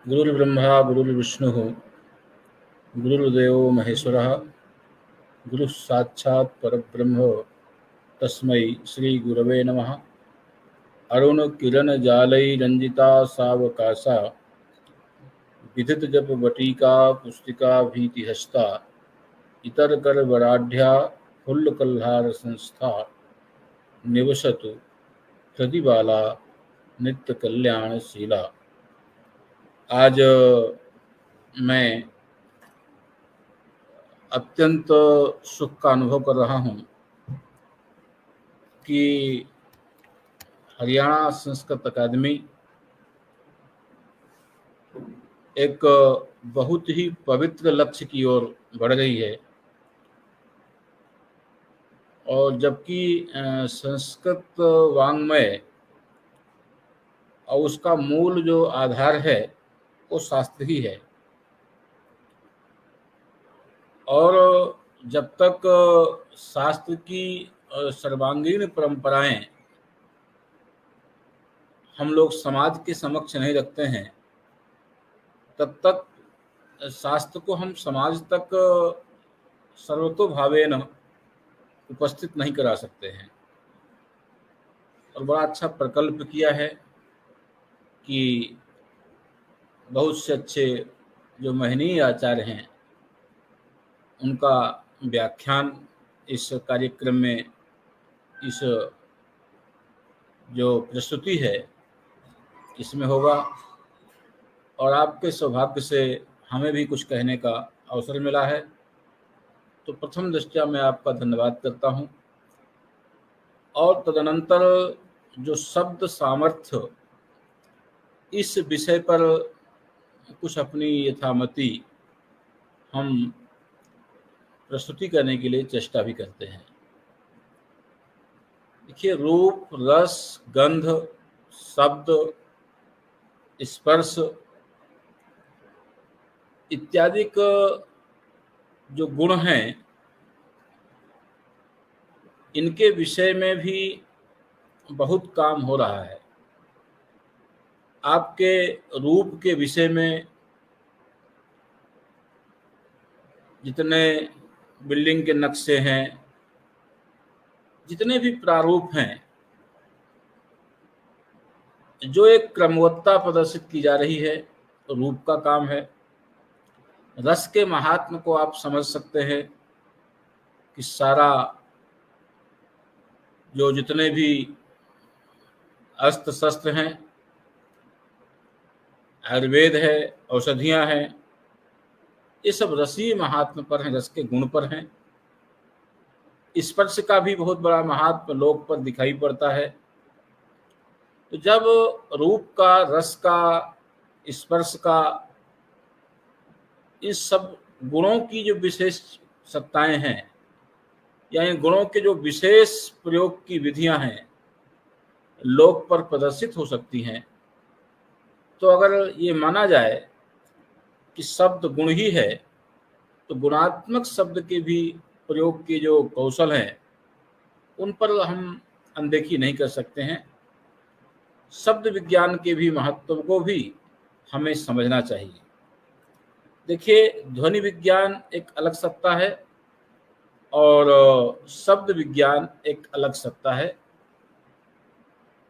गुरुर्ब्रह्मा गुरुर्विष्णुः गुरुर्देवो महेश्वरः गुरुः साक्षात् परब्रह्म तस्मै श्री गुरवे नमः। अरुण किरण जालैरंजिता सावकाशा विदित जप बटिका पुस्तिका भीतिहस्ता इतर कर वराढ़्या फुल्ल कल्हार संस्था निवसतु प्रतिबाला नित्य कल्याणशीला। आज मैं अत्यंत सुख का अनुभव कर रहा हूँ कि हरियाणा संस्कृत अकादमी एक बहुत ही पवित्र लक्ष्य की ओर बढ़ रही है। और जबकि संस्कृत वाङ्मय और उसका मूल जो आधार है वो शास्त्र ही है। और जब तक शास्त्र की सर्वांगीण परंपराएं हम लोग समाज के समक्ष नहीं रखते हैं, तब तक शास्त्र को हम समाज तक सर्वतोभावेन उपस्थित नहीं करा सकते हैं। और बड़ा अच्छा प्रकल्प किया है कि बहुत से अच्छे जो महनीय आचार्य हैं उनका व्याख्यान इस कार्यक्रम में, इस जो प्रस्तुति है इसमें होगा। और आपके सौभाग्य से हमें भी कुछ कहने का अवसर मिला है, तो प्रथम दृष्टया मैं आपका धन्यवाद करता हूँ। और तदनंतर जो शब्द सामर्थ्य इस विषय पर कुछ अपनी यथामति हम प्रस्तुति करने के लिए चेष्टा भी करते हैं। देखिए, रूप, रस, गंध, शब्द, स्पर्श इत्यादि जो गुण हैं, इनके विषय में भी बहुत काम हो रहा है। आपके रूप के विषय में जितने बिल्डिंग के नक्शे हैं, जितने भी प्रारूप हैं, जो एक क्रमवत्ता प्रदर्शित की जा रही है, रूप का काम है। रस के महात्म को आप समझ सकते हैं कि सारा जो जितने भी अस्त्र शस्त्र हैं, आयुर्वेद है, औषधियां हैं, ये सब रसीय महात्म पर हैं, रस के गुण पर हैं। स्पर्श का भी बहुत बड़ा महात्म लोक पर दिखाई पड़ता है। तो जब रूप का, रस का, स्पर्श का, इस सब गुणों की जो विशेष सत्ताएं हैं या इन गुणों के जो विशेष प्रयोग की विधियां हैं लोक पर प्रदर्शित हो सकती हैं, तो अगर ये माना जाए कि शब्द गुण ही है, तो गुणात्मक शब्द के भी प्रयोग के जो कौशल हैं उन पर हम अनदेखी नहीं कर सकते हैं। शब्द विज्ञान के भी महत्व को भी हमें समझना चाहिए। देखिए, ध्वनि विज्ञान एक अलग सत्ता है और शब्द विज्ञान एक अलग सत्ता है।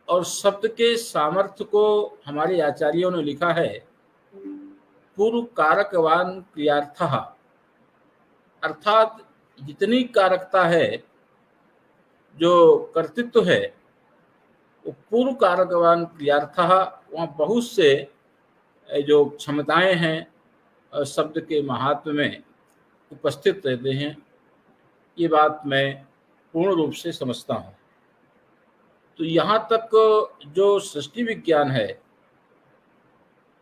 और शब्द के सामर्थ्य को हमारे आचार्यों ने लिखा है पूर्व कारकवान क्रियार्थः, अर्थात जितनी कारकता है, जो कर्तृत्व है, वो पूर्व कारकवान क्रियार्थः, वहाँ बहुत से जो क्षमताएं हैं शब्द के महात्म में उपस्थित रहते हैं। ये बात मैं पूर्ण रूप से समझता हूँ। तो यहाँ तक जो सृष्टि विज्ञान है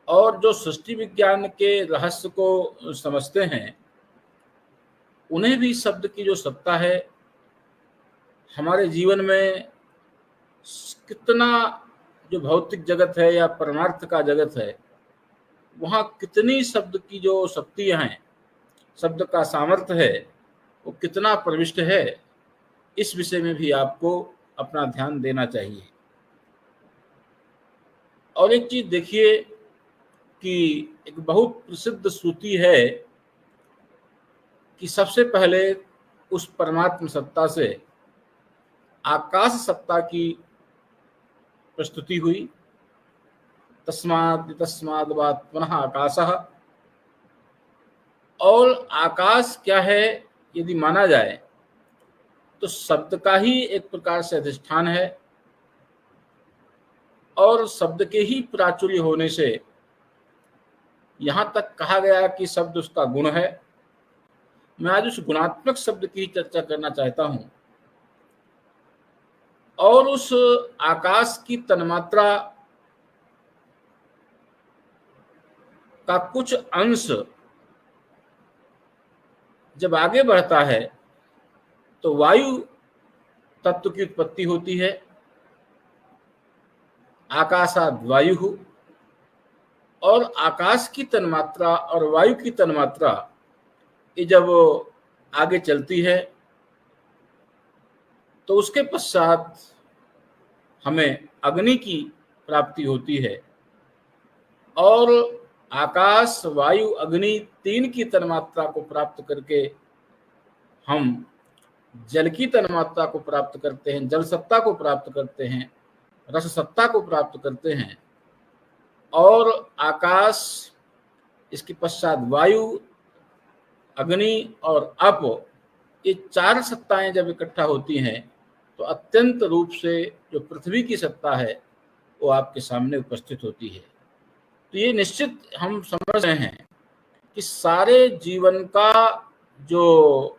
और जो सृष्टि विज्ञान के रहस्य को समझते हैं, उन्हें भी शब्द की जो सत्ता है, हमारे जीवन में कितना जो भौतिक जगत है या परमार्थ का जगत है, वहाँ कितनी शब्द की जो शक्तियाँ हैं, शब्द का सामर्थ्य है, वो कितना प्रविष्ट है, इस विषय में भी आपको अपना ध्यान देना चाहिए। और एक चीज देखिए कि एक बहुत प्रसिद्ध श्रुति है कि सबसे पहले उस परमात्म सत्ता से आकाश सत्ता की प्रस्तुति हुई। तस्माद् वात पुनः आकाशः। और आकाश क्या है यदि माना जाए तो शब्द का ही एक प्रकार से अधिष्ठान है, और शब्द के ही प्राचुर्य होने से यहां तक कहा गया कि शब्द उसका गुण है। मैं आज उस गुणात्मक शब्द की चर्चा करना चाहता हूं, और उस आकाश की तन्मात्रा का कुछ अंश जब आगे बढ़ता है तो वायु तत्व की उत्पत्ति होती है। आकाशाद वायु, और आकाश की तन्मात्रा और वायु की तन्मात्रा ये जब आगे चलती है तो उसके पश्चात हमें अग्नि की प्राप्ति होती है, और आकाश वायु अग्नि तीन की तन्मात्रा को प्राप्त करके हम जल की तन्मात्रा को प्राप्त करते हैं, जल सत्ता को प्राप्त करते हैं, रस सत्ता को प्राप्त करते हैं। और आकाश, इसके पश्चात वायु, अग्नि और अप, ये चार सत्ताएं जब इकट्ठा होती हैं तो अत्यंत रूप से जो पृथ्वी की सत्ता है वो आपके सामने उपस्थित होती है। तो ये निश्चित हम समझ रहे हैं कि सारे जीवन का जो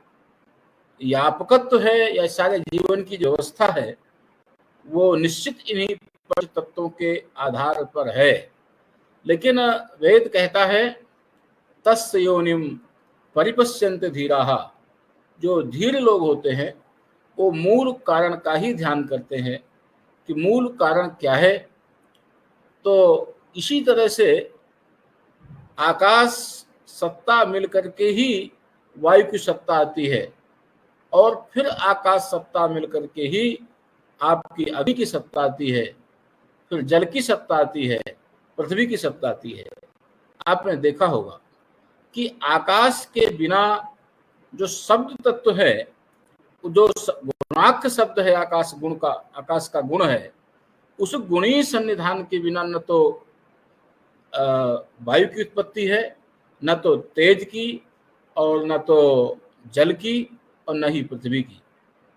व्यापकत्व है या सारे जीवन की जो व्यवस्था है वो निश्चित इन्हीं पंच तत्वों के आधार पर है। लेकिन वेद कहता है तस्य योनिम परिपश्यन्त धीराः। जो धीर लोग होते हैं वो मूल कारण का ही ध्यान करते हैं कि मूल कारण क्या है। तो इसी तरह से आकाश सत्ता मिलकर के ही वायु की सत्ता आती है, और फिर आकाश सत्ता मिलकर के ही आपकी अग्नि की सत्ता आती है, फिर जल की सत्ता आती है, पृथ्वी की सत्ता आती है। आपने देखा होगा कि आकाश के बिना जो शब्द तत्व है, जो गुणाख्य शब्द है, आकाश गुण का, आकाश का गुण है, उस गुणी सन्निधान के बिना न तो वायु की उत्पत्ति है, न तो तेज की, और न तो जल की, और न ही पृथ्वी की।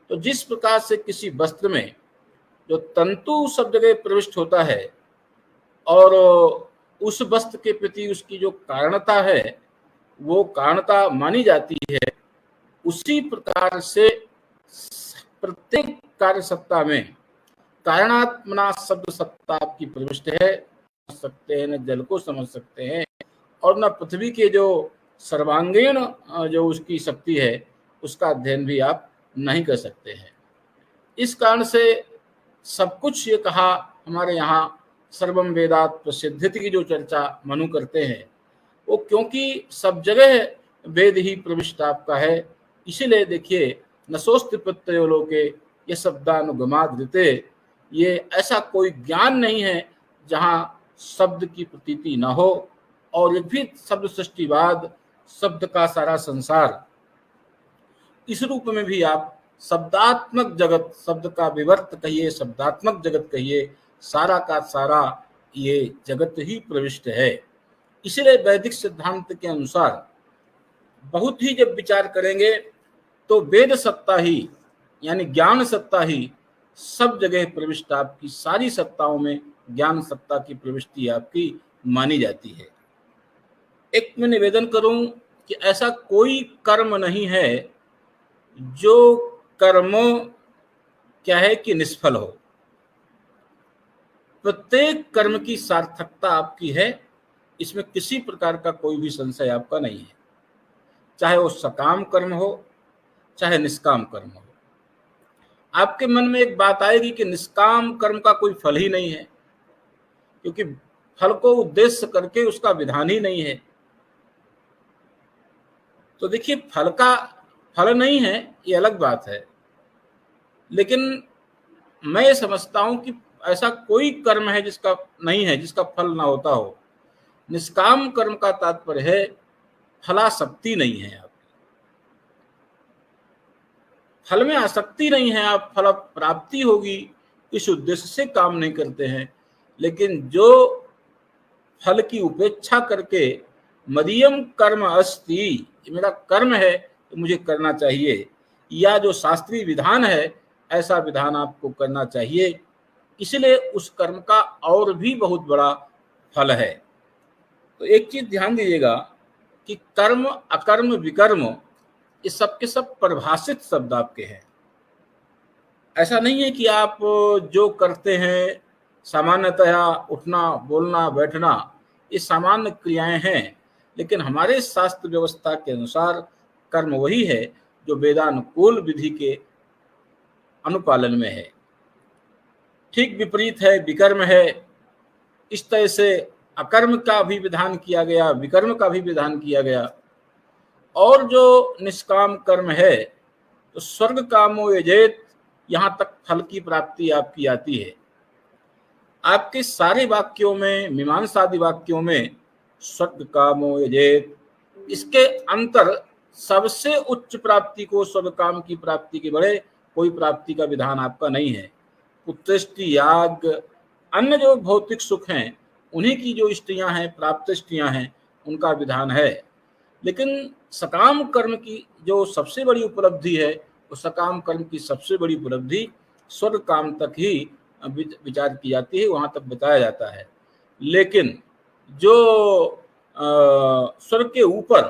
तो जिस प्रकार से किसी वस्त्र में जो तंतु सब जगह प्रविष्ट होता है और उस वस्त्र के प्रति उसकी जो कारणता है वो कारणता मानी जाती है, उसी प्रकार से प्रत्येक कार्य सत्ता में कारणात्मना शब्द सत्ता आपकी प्रविष्ट है। समझ सकते हैं, न जल को समझ सकते हैं और न पृथ्वी के जो सर्वांगीण जो उसकी शक्ति है उसका अध्ययन भी आप नहीं कर सकते हैं। इस कारण से सब कुछ ये कहा हमारे यहाँ सर्वम वेदात प्रसिद्धिति की जो चर्चा मनु करते हैं वो क्योंकि सब जगह वेद ही प्रविष्ट आपका है। इसीलिए देखिए नसोस्ति प्रत्ययो लोके ये शब्दानुगमाद्रिते, ये ऐसा कोई ज्ञान नहीं है जहाँ शब्द की प्रतीति न हो। और एक भी शब्द सृष्टिवाद, शब्द का सारा संसार, इस रूप में भी आप शब्दात्मक जगत, शब्द का विवर्त कहिए, शब्दात्मक जगत कहिए, सारा का सारा ये जगत ही प्रविष्ट है। इसलिए वैदिक सिद्धांत के अनुसार बहुत ही जब विचार करेंगे तो वेद सत्ता ही यानी ज्ञान सत्ता ही सब जगह प्रविष्ट, आपकी सारी सत्ताओं में ज्ञान सत्ता की प्रविष्टि आपकी मानी जाती है। एक मैं निवेदन करूं कि ऐसा कोई कर्म नहीं है जो कर्म क्या है कि निष्फल हो। प्रत्येक कर्म की सार्थकता आपकी है, इसमें किसी प्रकार का कोई भी संशय आपका नहीं है, चाहे वो सकाम कर्म हो चाहे निष्काम कर्म हो। आपके मन में एक बात आएगी कि निष्काम कर्म का कोई फल ही नहीं है, क्योंकि फल को उद्देश्य करके उसका विधान ही नहीं है। तो देखिए फल का फल नहीं है ये अलग बात है, लेकिन मैं ये समझता हूं कि ऐसा कोई कर्म है जिसका नहीं है, जिसका फल ना होता हो। निष्काम कर्म का तात्पर्य है फलासक्ति नहीं है, आप फल में आसक्ति नहीं है, आप फल प्राप्ति होगी इस उद्देश्य से काम नहीं करते हैं। लेकिन जो फल की उपेक्षा करके मदीयम कर्म अस्ति, मेरा कर्म है तो मुझे करना चाहिए, या जो शास्त्रीय विधान है ऐसा विधान आपको करना चाहिए, इसलिए उस कर्म का और भी बहुत बड़ा फल है। तो एक चीज ध्यान दीजिएगा कि कर्म अकर्म विकर्म ये सब के सब परिभाषित शब्द आपके हैं। ऐसा नहीं है कि आप जो करते हैं सामान्यतया उठना बोलना बैठना ये सामान्य क्रियाएं हैं, लेकिन हमारे शास्त्र व्यवस्था के अनुसार कर्म वही है जो वेदानुकूल विधि के अनुपालन में है। ठीक विपरीत है, विकर्म है। इस तरह से अकर्म का भी विधान किया गया, विकर्म का भी विधान किया गया। और जो निष्काम कर्म है तो स्वर्ग कामो यजेत, यहां तक फल की प्राप्ति आपकी आती है। आपके सारे वाक्यों में, मीमांसादि वाक्यों में स्वर्ग कामो यजेत, इसके अंतर सबसे उच्च प्राप्ति को, स्वर्ग काम की प्राप्ति के बड़े कोई प्राप्ति का विधान आपका नहीं है। पुत्रष्टि याग, अन्य जो भौतिक सुख हैं उन्हीं की जो इष्टियां हैं, प्राप्त इष्टियां हैं, उनका विधान है। लेकिन सकाम कर्म की जो सबसे बड़ी उपलब्धि है, वो सकाम कर्म की सबसे बड़ी उपलब्धि स्वर्ग काम तक ही विचार की जाती है, वहां तक बताया जाता है। लेकिन जो स्वर्ग के ऊपर,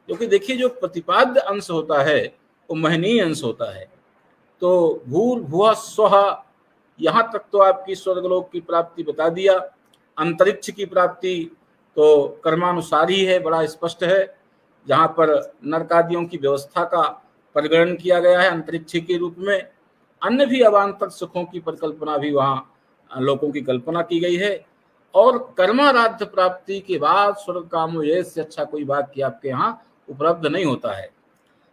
क्योंकि देखिए जो प्रतिपाद्य अंश होता है वो महनीय अंश होता है, तो भूर्भुवः स्वः, यहाँ तक तो आपकी स्वर्गलोक की प्राप्ति बता दिया। अंतरिक्ष की प्राप्ति तो कर्मानुसार ही है, बड़ा स्पष्ट है। जहाँ पर नरकादियों की व्यवस्था का परिगणन किया गया है अंतरिक्ष के रूप में, अन्य भी अवान्तर सुखों की परिकल्पना भी वहाँ लोगों की कल्पना की गई है। और कर्माराध्य प्राप्ति के बाद स्वर्ग कामो ये से अच्छा कोई वाक्य आपके यहाँ उपलब्ध नहीं होता है।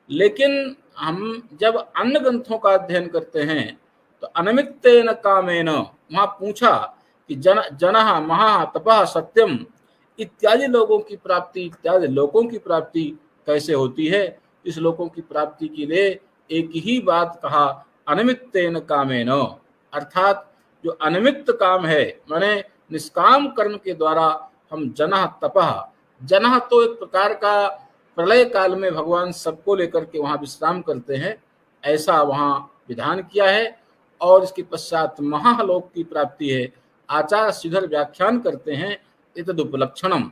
लेकिन हम जब अन्य ग्रंथों का अध्ययन करते हैं तो अनमित्तेन कामेन, वहाँ पूछा कि जनः महा तपः सत्यम इत्यादि लोगों की प्राप्ति, इत्यादि लोगों की प्राप्ति कैसे होती है। इस लोगों की प्राप्ति के लिए एक ही बात कहा, अनिमित्तेन कामेन, अर्थात जो अनिमित्त काम है, माने निष्काम कर्म के द्वारा हम जनः तपः, जनः तो एक प्रकार का प्रलय काल में भगवान सबको लेकर के वहाँ विश्राम करते हैं, ऐसा वहाँ विधान किया है। और इसके पश्चात महालोक की प्राप्ति है। आचार्य श्रीधर व्याख्यान करते हैं एतद उपलक्षणम,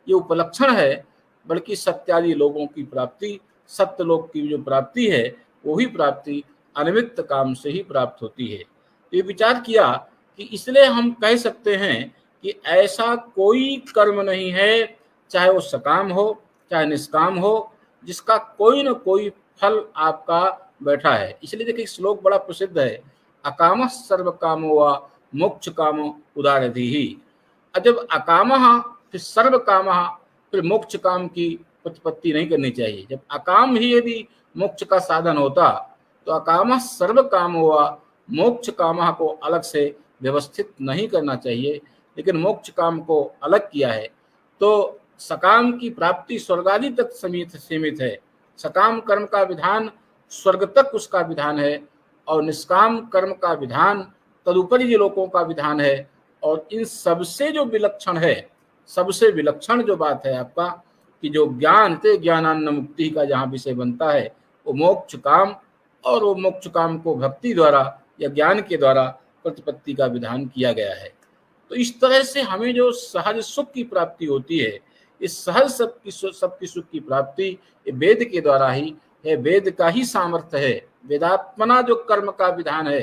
ये उपलक्षण है, बल्कि सत्यादि लोगों की प्राप्ति, सत्य लोक की जो प्राप्ति है वही प्राप्ति अनिमित्त काम से ही प्राप्त होती है। तो ये विचार किया कि इसलिए हम कह सकते हैं कि ऐसा कोई कर्म नहीं है, चाहे वो सकाम हो चाहे निष्काम हो, जिसका कोई न कोई फल आपका बैठा है। इसलिए देखिए श्लोक बड़ा प्रसिद्ध है, अकामः सर्व कामो वा मोक्ष कामो उदारधीहि। जब अकामः फिर सर्व कामः, फिर मोक्ष काम की प्रतिपत्ति नहीं करनी चाहिए। जब अकाम ही यदि मोक्ष का साधन होता तो अकामः सर्व कामो वा मोक्ष कामः को अलग से व्यवस्थित नहीं करना चाहिए, लेकिन मोक्ष काम को अलग किया है। तो सकाम की प्राप्ति स्वर्गादि तक सीमित है। सकाम कर्म का विधान स्वर्ग तक उसका विधान है, और निष्काम कर्म का विधान तदुपरि जो लोगों का विधान है। और इन सबसे जो विलक्षण है, सबसे विलक्षण जो बात है आपका, कि जो ज्ञान ते ज्ञानान्न मुक्ति का जहाँ विषय बनता है वो मोक्ष काम, और वो मोक्ष काम को भक्ति द्वारा या ज्ञान के द्वारा प्रतिपत्ति का विधान किया गया है। तो इस तरह से हमें जो सहज सुख की प्राप्ति होती है, इस सहज सबकी सुख की प्राप्ति ये वेद के द्वारा ही है, वेद का ही सामर्थ्य है। वेदात्मना जो कर्म का विधान है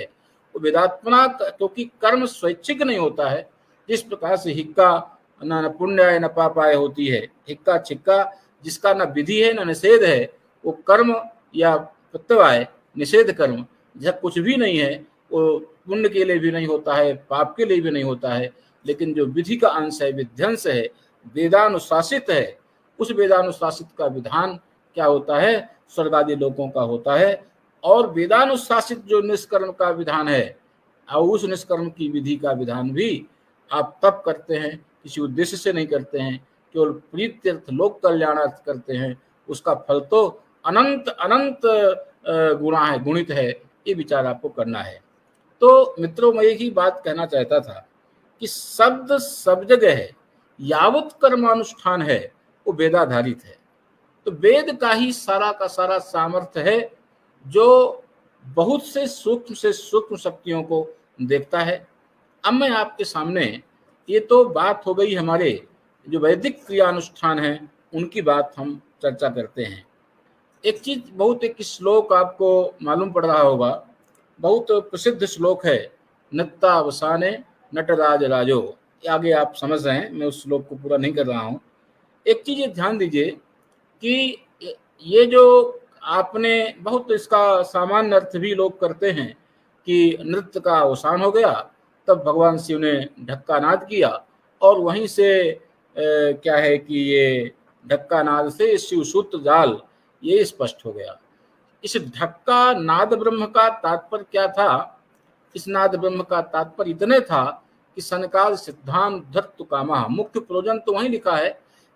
वो वेदात्मना, क्योंकि कर्म स्वैच्छिक नहीं होता है। जिस प्रकार से हिक्का न पुण्याय न पापाय होती है, हिक्का छिक्का जिसका न विधि है न निषेध है, वो कर्म या प्रत्यवाय निषेध कर्म जब कुछ भी नहीं है, वो पुण्य के लिए भी नहीं होता है, पाप के लिए भी नहीं होता है। लेकिन जो विधि का अंश है, विध्यंश है, वेदानुशासित है, उस वेदानुशासित का विधान क्या होता है, स्वर्गादि लोकों का होता है। और वेदानुशासित जो निष्कर्म का विधान है, और उस निष्कर्म की विधि का विधान भी आप तप करते हैं, किसी उद्देश्य से नहीं करते हैं, केवल प्रीत्यर्थ लोक कल्याणार्थ करते हैं, उसका फल तो अनंत अनंत गुणा है, गुणित है। ये विचार आपको करना है। तो मित्रों, मैं एक ही बात कहना चाहता था कि शब्द सब जगह है, यावत कर्मानुष्ठान है वो वेदाधारित है। तो वेद का ही सारा का सारा सामर्थ्य है जो बहुत से सूक्ष्म शक्तियों को देखता है। अब मैं आपके सामने, ये तो बात हो गई हमारे जो वैदिक क्रियानुष्ठान है उनकी बात हम चर्चा करते हैं। एक चीज, बहुत एक श्लोक आपको मालूम पड़ रहा होगा, बहुत प्रसिद्ध श्लोक है, नत्तावसाने नटराज राजो। आगे आप समझ रहे हैं, मैं उस श्लोक को पूरा नहीं कर रहा हूँ। एक चीज ध्यान दीजिए कि ये जो आपने, बहुत इसका सामान्य अर्थ भी लोग करते हैं कि नृत्य का अवसान हो गया, तब भगवान शिव ने ढक्का नाद किया और वहीं से क्या है कि ये ढक्का नाद से शिव सूत्र जाल ये स्पष्ट हो गया। इस ढक्का नाद ब्रह्म का तात्पर्य क्या था? इस नाद ब्रह्म का तात्पर्य इतने था कि सनकाद सिद्धांत धर्तु कामा, मुख्य प्रयोजन तो वहीं लिखा है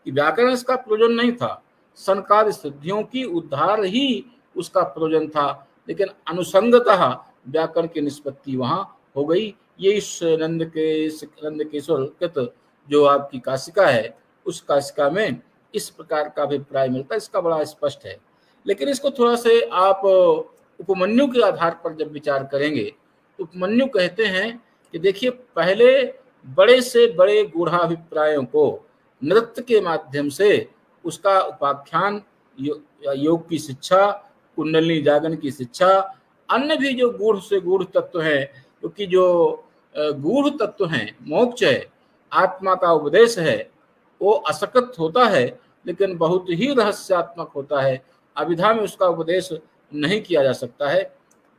कि व्याकरण इसका प्रयोजन नहीं था, सनकाद सिद्धियों की उद्धार ही उसका प्रयोजन था, लेकिन अनुसंगतः व्याकरण की निष्पत्ति वहां हो गई। ये इस नंदकेश्वर कृत जो आपकी काशिका है, उस काशिका में इस प्रकार का अभिप्राय मिलता है, इसका बड़ा स्पष्ट है। लेकिन इसको थोड़ा से आप उपमन्यु के आधार पर जब विचार करेंगे, तो उपमन्यु कहते हैं कि देखिए, पहले बड़े से बड़े गूढ़ाभिप्रायों को नृत्य के माध्यम से उसका उपाख्यान, योग की शिक्षा, कुंडलिनी जागरण की शिक्षा, अन्य भी जो गूढ़ से गूढ़ तत्व हैं, क्योंकि जो गूढ़ तत्व हैं, मोक्ष है, आत्मा का उपदेश है, वो असकृत होता है लेकिन बहुत ही रहस्यात्मक होता है, अभिधा में उसका उपदेश नहीं किया जा सकता है।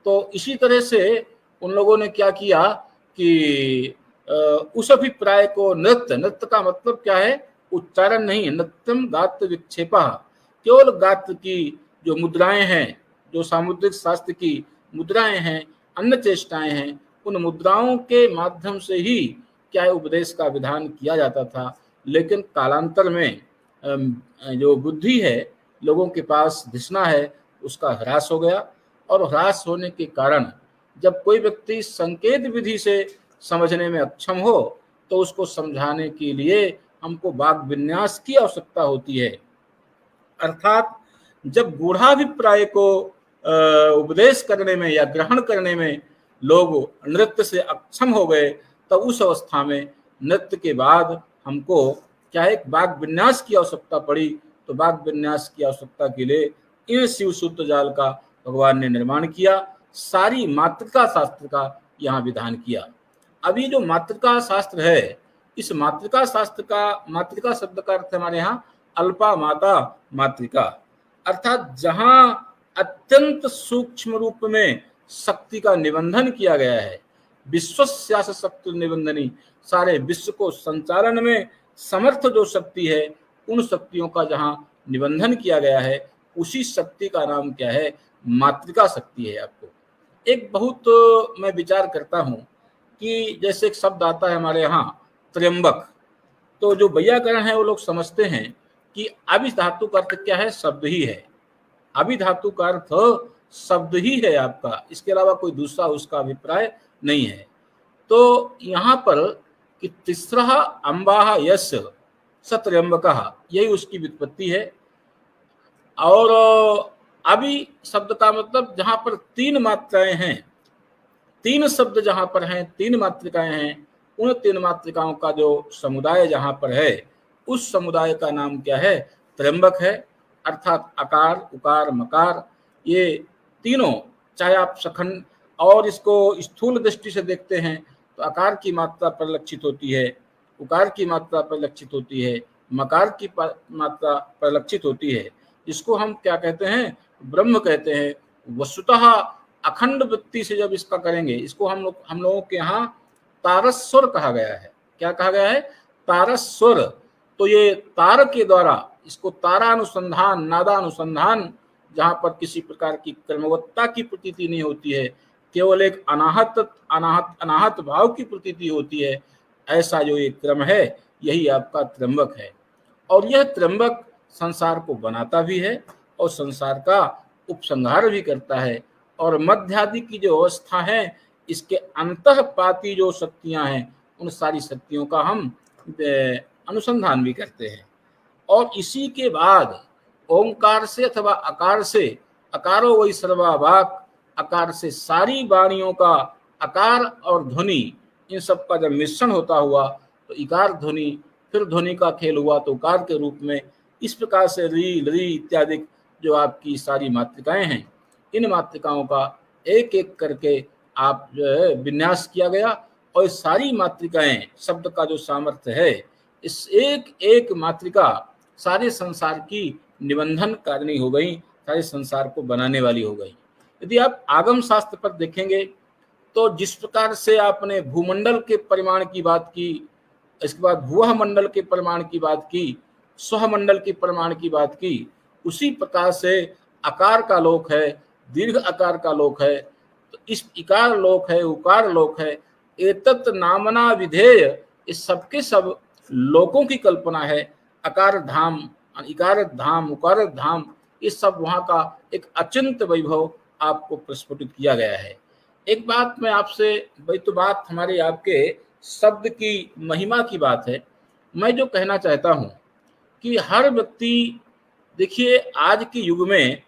तो इसी तरह से उन लोगों ने क्या किया कि उस अभिप्राय को, नृत्य का मतलब क्या है? उच्चारण नहीं, नृत्यम गात्र विक्षेपा, केवल गात्र की जो मुद्राएं हैं, जो सामुद्रिक शास्त्र की मुद्राएं हैं, अन्य चेष्टाएं हैं, उन मुद्राओं के माध्यम से ही क्या उपदेश का विधान किया जाता था। लेकिन कालांतर में जो बुद्धि है, लोगों के पास धिषणा है, उसका ह्रास हो गया, और ह्रास होने के कारण जब कोई व्यक्ति संकेत विधि से समझने में अक्षम हो, तो उसको समझाने के लिए हमको वाक् विन्यास की आवश्यकता होती है। अर्थात जब गूढ़ाभिप्राय को उपदेश करने में या ग्रहण करने में लोग नृत्य से अक्षम हो गए, तब उस अवस्था में नृत्य के बाद हमको क्या एक वाक् विन्यास की आवश्यकता पड़ी। तो वाक् विन्यास की आवश्यकता के लिए इन शिव सूत्र जाल का भगवान ने निर्माण किया, सारी मातृका शास्त्र का यहाँ विधान किया। अब ये जो मातृका शास्त्र है, इस मातृका शास्त्र का, मातृका शब्द का अर्थ हमारे यहाँ अल्पा माता मातृका, अर्थात जहां अत्यंत सूक्ष्म रूप में शक्ति का निबंधन किया गया है, विश्वस्यास शक्ति निबंधनी, सारे विश्व को संचालन में समर्थ जो शक्ति है, उन शक्तियों का जहां निबंधन किया गया है, उसी शक्ति का नाम क्या है? मातृका शक्ति है। आपको एक बहुत मैं विचार करता हूं कि जैसे एक शब्द आता है हमारे यहाँ त्र्यंबक, तो जो वैयाकरण है वो लोग समझते हैं कि अभि धातु का अर्थ क्या है? शब्द ही है। अभि धातु का अर्थ शब्द ही है आपका, इसके अलावा कोई दूसरा उसका अभिप्राय नहीं है। तो यहाँ पर कि तिस्रः अम्बाः यस्य स त्र्यंबकः, यही उसकी व्युत्पत्ति है। और अभी शब्द का मतलब जहां पर तीन मात्राएं हैं, तीन शब्द जहां पर हैं, तीन मात्रिकाएं हैं, उन तीन मात्रिकाओं का जो समुदाय जहां पर है, उस समुदाय का नाम क्या है? त्र्यंबक है। अर्थात अकार, उकार, मकार, ये तीनों, चाहे आप सखंड और इसको स्थूल दृष्टि से देखते हैं तो आकार की मात्रा परिलक्षित होती है, उकार की मात्रा परिलक्षित होती है, मकार की मात्रा परिलक्षित होती है, जिसको हम क्या कहते हैं? ब्रह्म कहते हैं। वस्तुतः अखंड वृत्ति से जब इसका करेंगे, इसको हम लोगों के यहाँ तारस्वर कहा गया है। क्या कहा गया है? तारस्वर। तो ये तार के द्वारा इसको तारानुसंधान, नादानुसंधान, जहां पर किसी प्रकार की क्रमवत्ता की प्रतीति नहीं होती है, केवल एक अनाहत अनाहत अनाहत भाव की प्रतीति होती है, ऐसा जो ये क्रम है यही आपका त्र्यंबक है। और यह त्र्यंबक संसार को बनाता भी है और संसार का उपसंहार भी करता है। और मध्यादि की जो अवस्था है, इसके अंतःपाती जो शक्तियां हैं, उन सारी शक्तियों का हम अनुसंधान भी करते हैं। और इसी के बाद ओंकार से अथवा अकार से, अकारो वही सर्वाभाक, अकार से सारी वाणियों का अकार और ध्वनि, इन सब का जब मिश्रण होता हुआ तो इकार ध्वनि, फिर ध्वनि का खेल हुआ तो उकार के रूप में। इस प्रकार से री री इत्यादि जो आपकी सारी मात्रिकाएं हैं, इन मात्रिकाओं का एक एक करके आप जो है विन्यास किया गया। और सारी मात्रिकाएं, शब्द का जो सामर्थ्य है, इस एक एक मात्रिका सारे संसार की निबंधन कारिणी हो गई, सारे संसार को बनाने वाली हो गई। यदि आप आगम शास्त्र पर देखेंगे तो जिस प्रकार से आपने भूमंडल के परिमाण की बात की, इसके बाद भुवः मंडल के परिमाण की बात की, स्वह मंडल के परिमाण की बात की, उसी प्रकार से आकार का लोक है, दीर्घ आकार का लोक है, तो इस इकार लोक है, उकार लोक है, एतत् नामना विधेय, इस सबके सब लोकों की कल्पना है। अकार धाम, इकार धाम, उकार धाम, इस सब वहाँ का एक अचिंत वैभव आपको प्रस्फुटित किया गया है। एक बात मैं आपसे, भाई तो बात हमारे आपके शब्द की महिमा की बात है, मैं जो कहना चाहता हूँ कि हर व्यक्ति, देखिए आज के युग में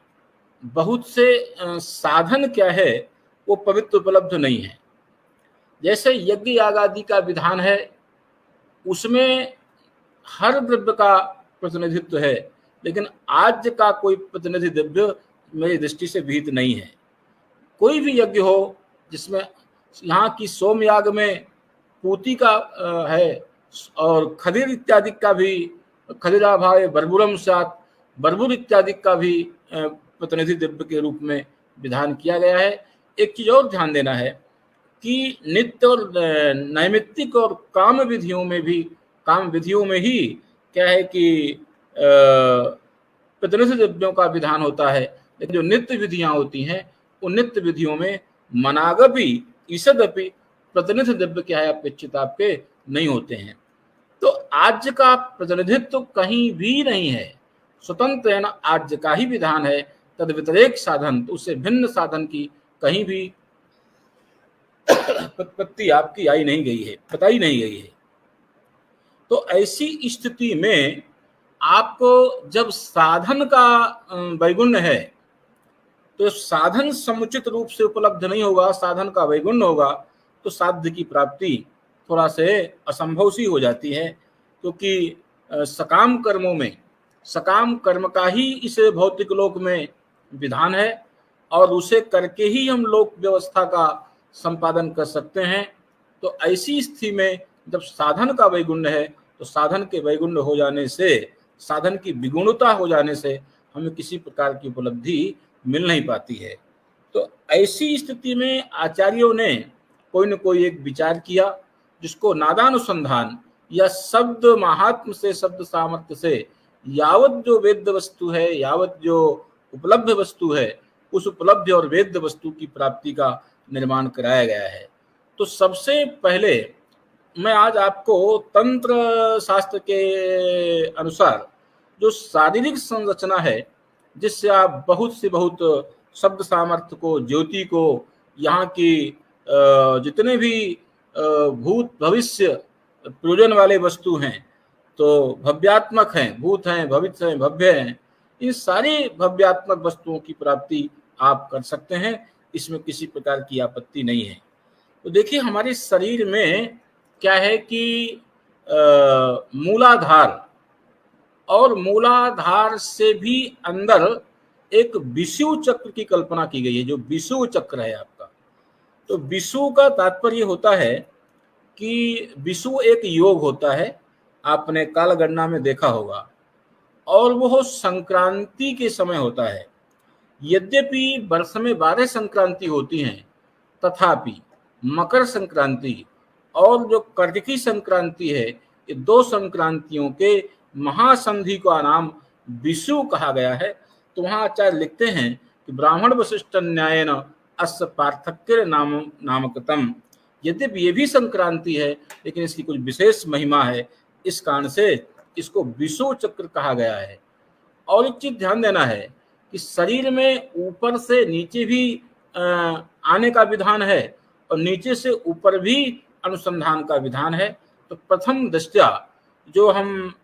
बहुत से साधन क्या है वो पवित्र उपलब्ध नहीं है। जैसे यज्ञ याग आदि का विधान है, उसमें हर द्रव्य का प्रतिनिधित्व है, लेकिन आज का कोई प्रतिनिधि द्रव्य मेरी दृष्टि से विहित नहीं है। कोई भी यज्ञ हो जिसमें यहाँ की सोमयाग में पूती का है, और खदिर इत्यादि का भी, खदिरा भाव बर्बुरम सात, बर्बुर इत्यादि का भी प्रतिनिधि द्रव्य के रूप में विधान किया गया है। एक चीज और ध्यान देना है कि नित्य और नैमित्तिक और काम विधियों में भी, काम विधियों में ही क्या है कि प्रतिनिधि द्रव्यों का विधान होता है, लेकिन जो नित्य विधियां होती हैं उन नित्य विधियों में मनागपि ईषदपि प्रतिनिधि द्रव्य क्या है अपेक्षित आपके नहीं होते हैं। तो आज का प्रतिनिधित्व कहीं भी नहीं है, स्वतंत्र है ना, आज का ही विधान है। तद व्यतिरेक साधन, तो उससे भिन्न साधन की कहीं भी उत्पत्ति आपकी आई नहीं गई है, बताई नहीं गई है। तो ऐसी स्थिति में आपको जब साधन का वैगुण्य है, तो साधन समुचित रूप से उपलब्ध नहीं होगा, साधन का वैगुण्य होगा, तो साध्य की प्राप्ति थोड़ा से असंभव सी हो जाती है। क्योंकि सकाम कर्मों में, सकाम कर्म का ही इस भौतिक लोक में विधान है, और उसे करके ही हम लोक व्यवस्था का संपादन कर सकते हैं। तो ऐसी स्थिति में जब साधन का वैगुण्य है, तो साधन के वैगुण्य हो जाने से, साधन की विगुणता हो जाने से हमें किसी प्रकार की उपलब्धि मिल नहीं पाती है। तो ऐसी स्थिति में आचार्यों ने कोई न कोई एक विचार किया, जिसको नादानुसंधान या शब्द महात्म से, शब्द सामर्थ्य से यावत जो वेद्य वस्तु है, यावत जो उपलब्ध वस्तु है, उस उपलब्ध और वेद्य वस्तु की प्राप्ति का निर्माण कराया गया है। तो सबसे पहले मैं आज आपको तंत्र शास्त्र के अनुसार जो शारीरिक संरचना है, जिससे आप बहुत से बहुत शब्द सामर्थ्य को, ज्योति को, यहाँ की जितने भी भूत भविष्य प्रयोजन वाले वस्तु हैं, तो भव्यात्मक हैं, भूत हैं, भविष्य हैं, भव्य हैं, इन सारी भव्यात्मक वस्तुओं की प्राप्ति आप कर सकते हैं, इसमें किसी प्रकार की आपत्ति नहीं है। तो देखिए हमारे शरीर में क्या है कि मूलाधार, और मूलाधार से भी अंदर एक विषुव चक्र की कल्पना की गई है, जो विषुव चक्र है आपका। तो विषुव का तात्पर्य होता है कि विषुव एक योग होता है, आपने कालगणना में देखा होगा, और वो संक्रांति के समय होता है। यद्यपि वर्ष में 12 संक्रांति होती हैं, तथापि मकर संक्रांति और जो कर्तिकी संक्रांति है, ये 2 संक्रांतियों के महासंधि का नाम विषुव कहा गया है। तो वहां आचार्य लिखते हैं कि ब्राह्मण वशिष्ठ न्यायन अस्य पार्थक्य नामकृतम, यद्यपि ये भी संक्रांति है, लेकिन इसकी कुछ विशेष महिमा है। इस कारण से इसको विषुव चक्र कहा गया है। और एक चीज ध्यान देना है कि शरीर में ऊपर से नीचे भी आने का विधान है और नीचे से ऊपर भी अनुसंधान का विधान है। तो प्रथम दृष्टया जो हम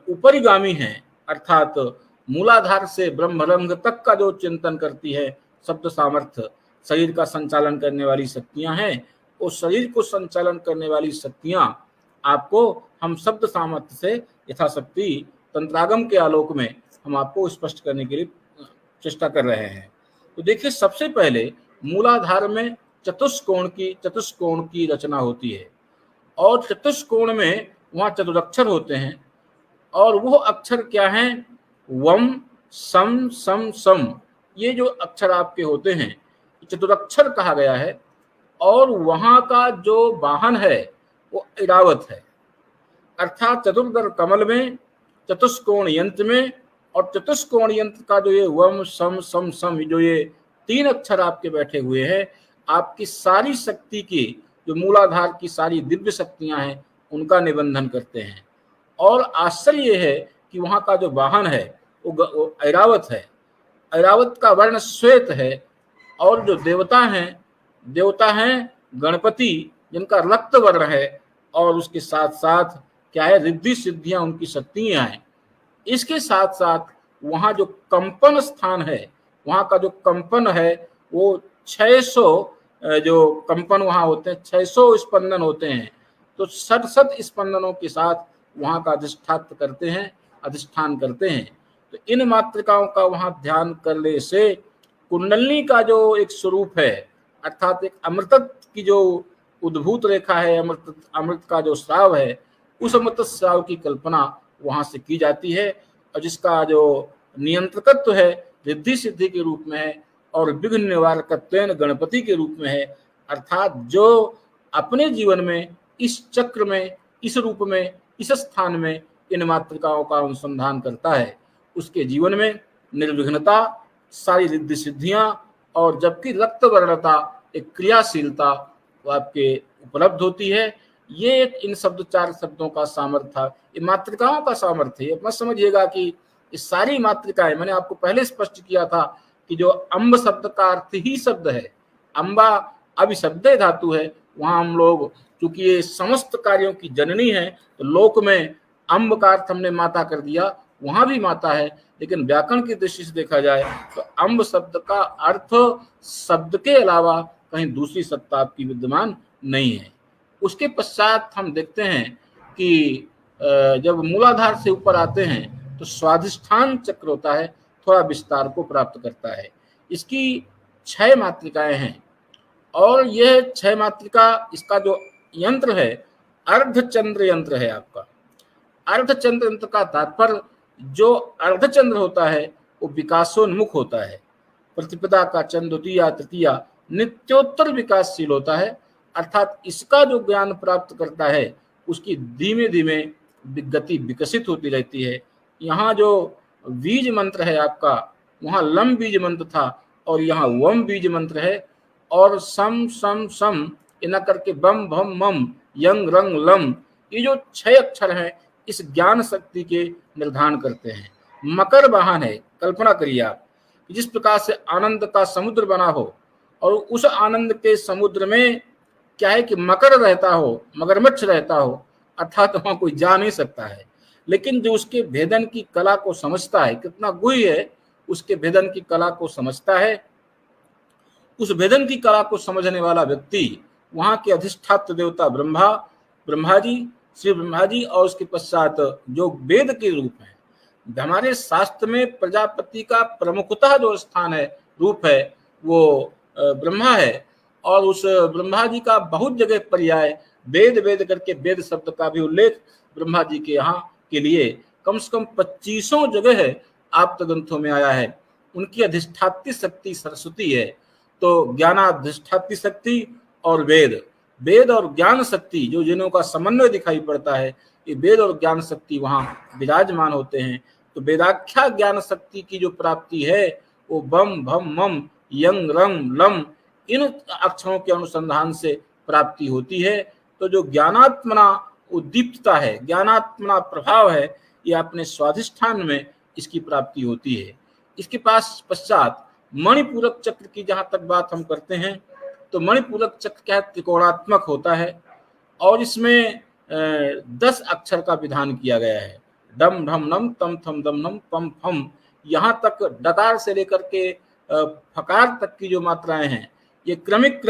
ऊपरिगामी हैं, अर्थात मूलाधार से ब्रह्मरंग तक का जो चिंतन करती है शब्द सामर्थ्य, शरीर का संचालन करने वाली शक्तियां हैं, वो शरीर को संचालन करने वाली शक्तियां आपको हम शब्द सामर्थ्य से यथाशक्ति तंत्रागम के आलोक में हम आपको स्पष्ट करने के लिए चेष्टा कर रहे हैं। तो देखिए, सबसे पहले मूलाधार में चतुष्कोण की रचना होती है और चतुष्कोण में वहां चतुरक्षर होते हैं और वो अक्षर क्या हैं? वम, सम, सम, सम। ये जो अक्षर आपके होते हैं चतुरक्षर कहा गया है। और वहां का जो वाहन है वो ऐरावत है, अर्थात चतुर्दर कमल में, चतुष्कोण यंत्र में, और चतुष्कोण यंत्र का जो ये वम, सम, सम, सम, जो ये 3 अक्षर आपके बैठे हुए हैं, आपकी सारी शक्ति की, जो मूलाधार की सारी दिव्य शक्तियां हैं, उनका निबंधन करते हैं। और आश्चर्य ये है कि वहां का जो वाहन है वो ऐरावत है। ऐरावत का वर्ण श्वेत है। और जो देवता हैं गणपति, जिनका रक्त वर्ण है, और उसके साथ साथ क्या है? रिद्धि सिद्धियां उनकी शक्तियां हैं। इसके साथ साथ वहां जो कंपन स्थान है, वहां का जो कंपन है वो 600 जो कंपन वहां होते हैं, 600 स्पंदन होते हैं। तो 67 स्पंदनों के साथ वहां का अधिष्ठान करते हैं। तो इन मातृकाओं का वहां ध्यान करने से कुंडलिनी का जो एक स्वरूप है, अर्थात एक अमृतत्व की जो उद्भूत रेखा है, अमृत का जो स्राव है, उस अमृत स्राव की कल्पना वहां से की जाती है। और जिसका जो नियंत्रकत्व है रिद्धि सिद्धि के रूप में है और विघ्न निवारकत्वेन गणपति के रूप में है। अर्थात जो अपने जीवन में इस चक्र में, इस रूप में, इस स्थान में इन मातृकाओं का अनुसंधान करता है, उसके जीवन में निर्विघ्नता, सारी रिद्धि सिद्धियां, और जबकि रक्त वर्णता, एक क्रियाशीलता वो आपके उपलब्ध होती है। ये एक इन 4 शब्दों का सामर्थ्य था, ये मातृकाओं का सामर्थ्य है। मत समझिएगा कि ये सारी मातृकाएं, मैंने आपको पहले स्पष्ट किया था कि जो अम्ब शब्द का अर्थ ही शब्द है, अम्बा अभिशब्द धातु है। वहां हम लोग, चूंकि ये समस्त कार्यों की जननी है, तो लोक में अम्ब का अर्थ हमने माता कर दिया, वहां भी माता है। लेकिन व्याकरण की दृष्टि से देखा जाए तो अम्ब शब्द का अर्थ शब्द के अलावा कहीं दूसरी सत्ता आपकी विद्यमान नहीं है। उसके पश्चात हम देखते हैं कि जब मूलाधार से ऊपर आते हैं तो स्वाधिष्ठान चक्र होता है, थोड़ा विस्तार को प्राप्त करता है। इसकी 6 मातृकाएं हैं और यह 6 मातृका, इसका जो यंत्र है अर्धचंद्र यंत्र है आपका। अर्धचंद्र यंत्र का तात्पर्य, जो अर्धचंद्र होता है वो विकासोन्मुख होता है। प्रतिपदा का चंद्र द्वितीया तृतीया नित्योत्तर विकासशील होता है। अर्थात इसका जो ज्ञान प्राप्त करता है उसकी धीमे धीमे गति विकसित होती रहती है। यहाँ जो बीज मंत्र है आपका, वहाँ लम बीज मंत्र था और यहाँ वम बीज मंत्र है। और सम सम सम इना करके बम भम मम यंग रंग लम, ये जो 6 अक्षर हैं इस ज्ञान शक्ति के निर्धारण करते हैं। मकर वाहन है। कल्पना करिए आप, जिस प्रकार से आनंद का समुद्र बना हो और उस आनंद के समुद्र में क्या है कि मकर रहता हो, मगरमच्छ रहता हो, अर्थात वहां कोई जा नहीं सकता है। लेकिन जो उसके भेदन की कला को समझता है, कितना गुह्य है, उसके भेदन की कला को समझता है, उस भेदन की कला को समझने वाला व्यक्ति वहां के अधिष्ठात्र देवता ब्रह्मा जी, श्री ब्रह्मा जी, और उसके पश्चात जो वेद के रूप है। हमारे शास्त्र में प्रजापति का प्रमुखतः जो स्थान है, रूप है, वो ब्रह्मा है। और उस ब्रह्मा जी का बहुत जगह पर्याय वेद करके वेद शब्द का भी उल्लेख ब्रह्मा जी के यहाँ के लिए कम से कम 25 जगह है आप्त ग्रंथों में आया है। उनकी अधिष्ठात्री शक्ति सरस्वती है। तो ज्ञानाधिष्ठात्री शक्ति और वेद और ज्ञान शक्ति, जो जिनों का समन्वय दिखाई पड़ता है, ये वेद और ज्ञान शक्ति वहां विराजमान होते हैं। तो वेदाख्या ज्ञान शक्ति की जो प्राप्ति है वो बम भम मम यंग रंग लम, इन अक्षरों के अनुसंधान से प्राप्ति होती है। तो जो ज्ञानात्मना उद्दीप्तता है, ज्ञानात्मना प्रभाव है, ये अपने स्वाधिष्ठान में इसकी प्राप्ति होती है। इसके पास पश्चात मणिपूरक चक्र की जहां तक बात हम करते हैं, तो मणिपूरक चक्र क्या है, त्रिकोणात्मक होता है और इसमें 10 अक्षर का विधान किया गया है। डम ढम नम तम थम दम नम पम फम, यहाँ तक डकार से लेकर के फकार तक की जो मात्राएं हैं ये क्रमिक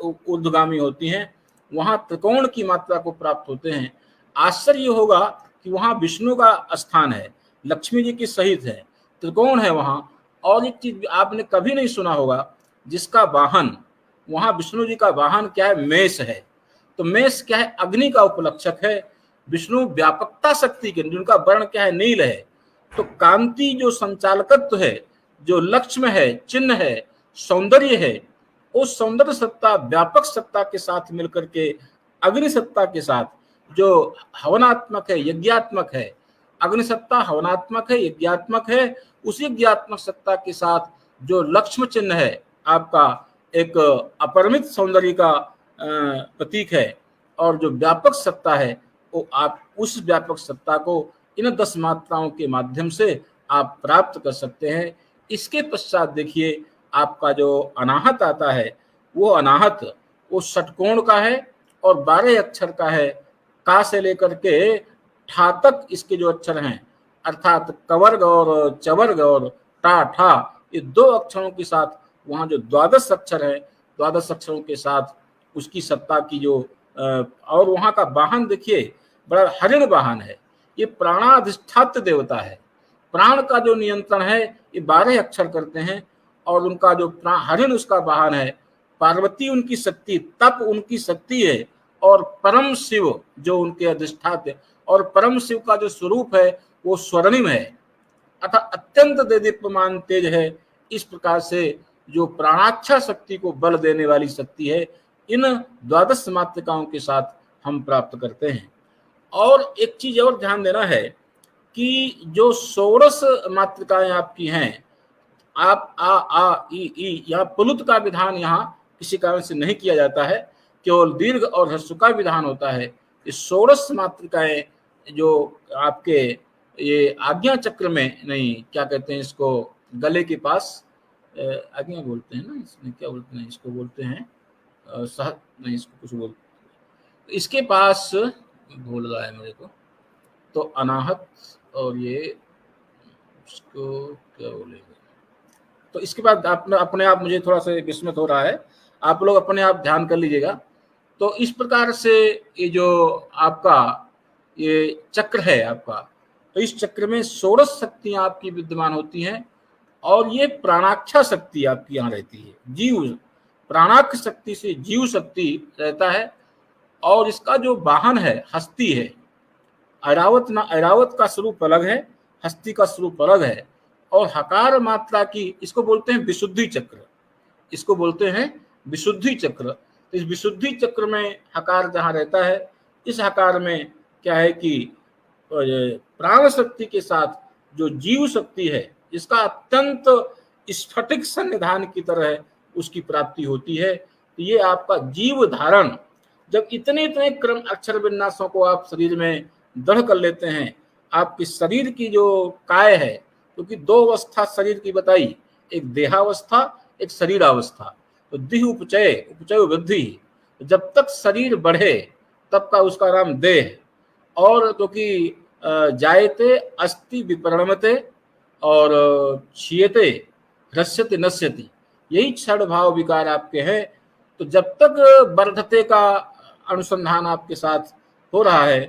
ऊर्ध्वगामी होती हैं। वहां त्रिकोण की मात्रा को प्राप्त होते हैं। आश्चर्य होगा कि वहां विष्णु का स्थान है, लक्ष्मी जी की सहित है, त्रिकोण है वहां। और एक चीज आपने कभी नहीं सुना होगा, जिसका वाहन, वहां विष्णु जी का वाहन क्या है, मेष है। तो मेष क्या है, अग्नि का उपलक्षक है। विष्णु व्यापकता शक्ति के, जिनका वर्ण क्या है, नील है। तो कांति जो संचालकत्व है, जो लक्ष्य है, चिन्ह है, सौंदर्य है, उस सौंदर्य सत्ता, व्यापक सत्ता के साथ मिलकर के अग्नि सत्ता के साथ जो हवनात्मक है, यज्ञात्मक है, अग्नि सत्ता हवनात्मक है, यज्ञात्मक है, उसी यज्ञात्मक सत्ता के साथ जो लक्ष्म चिन्ह है आपका, एक अपरिमित सौंदर्य का प्रतीक है, और जो व्यापक सत्ता है, वो आप उस व्यापक सत्ता को इन 10 मात्राओं के माध्यम से आप प्राप्त कर सकते हैं। इसके पश्चात देखिए आपका जो अनाहत आता है, वो अनाहत वो षटकोण का है और 12 अक्षर का है। का से लेकर के ठा तक इसके जो अक्षर हैं, अर्थात कवर्ग और चवर्ग और टा ठा, ये 2 अक्षरों के साथ वहाँ जो 12 अक्षर है, 12 अक्षरों के साथ उसकी सत्ता की जो और वहाँ का वाहन देखिए बड़ा हरिण वाहन है। ये प्राणाधिष्ठात्र देवता है। प्राण का जो नियंत्रण है ये 12 अक्षर करते हैं और उनका जो हरिण उसका वाहन है। पार्वती उनकी शक्ति, तप उनकी शक्ति है और परम शिव जो उनके अधिष्ठात्र, और परम शिव का जो स्वरूप है वो स्वर्णिम है अर्थात अत्यंत देदीप्यमान तेज है। इस प्रकार से जो प्राणाक्षा शक्ति को बल देने वाली शक्ति है, इन 12 मातृकाओं के साथ हम प्राप्त करते हैं। और एक चीज और ध्यान देना है कि जो 16 मातृकाएं आपकी हैं, आप आ ई, यहाँ पुलुत का विधान यहाँ किसी कारण से नहीं किया जाता है, केवल दीर्घ और ह्रस्व का विधान होता है। ये 16 मातृकाएं जो आपके ये आज्ञा चक्र में, नहीं क्या कहते हैं इसको, गले के पास आज्ञा बोलते हैं ना, इसमें क्या बोलते हैं, इसको बोलते हैं नहीं, इसको कुछ बोलते हैं, इसके पास भूल रहा है मेरे को, तो अनाहत और ये इसको क्या बोलेंगे। तो इसके बाद अपने आप मुझे थोड़ा सा विस्मित हो रहा है, आप लोग अपने आप ध्यान कर लीजिएगा। तो इस प्रकार से ये जो आपका ये चक्र है आपका, तो इस चक्र में 16 शक्तियां आपकी विद्यमान होती हैं और ये प्राणाक्षा शक्ति आपकी यहाँ रहती है। जीव प्राणाक्ष शक्ति से जीव शक्ति रहता है और इसका जो वाहन है हस्ती है। ऐरावत का स्वरूप अलग है, हस्ती का स्वरूप अलग है। और हकार मात्रा की, इसको बोलते हैं विशुद्धि चक्र, इसको बोलते हैं विशुद्धि चक्र। इस विशुद्धि चक्र में हकार जहाँ रहता है, इस हकार में क्या है कि प्राण शक्ति के साथ जो जीव शक्ति है, इसका अत्यंत स्फटिक सन्निधान की तरह उसकी प्राप्ति होती है। तो ये आपका जीव धारण, जब इतने इतने क्रम अक्षर विन्यासों को आप शरीर में दृढ़ कर लेते हैं, आपके शरीर की जो काय है, क्योंकि 2 अवस्था शरीर की बताई, एक देहावस्था, एक शरीरावस्था। तो देह उपचय, उपचय वृद्धि, जब तक शरीर बढ़े तब का उसका नाम देह। और क्योंकि जायते अस्ति विपरिणमते और क्षीयते ह्रस्यते नश्यति, यही 6 भाव विकार आपके हैं। तो जब तक वर्धते का अनुसंधान आपके साथ हो रहा है,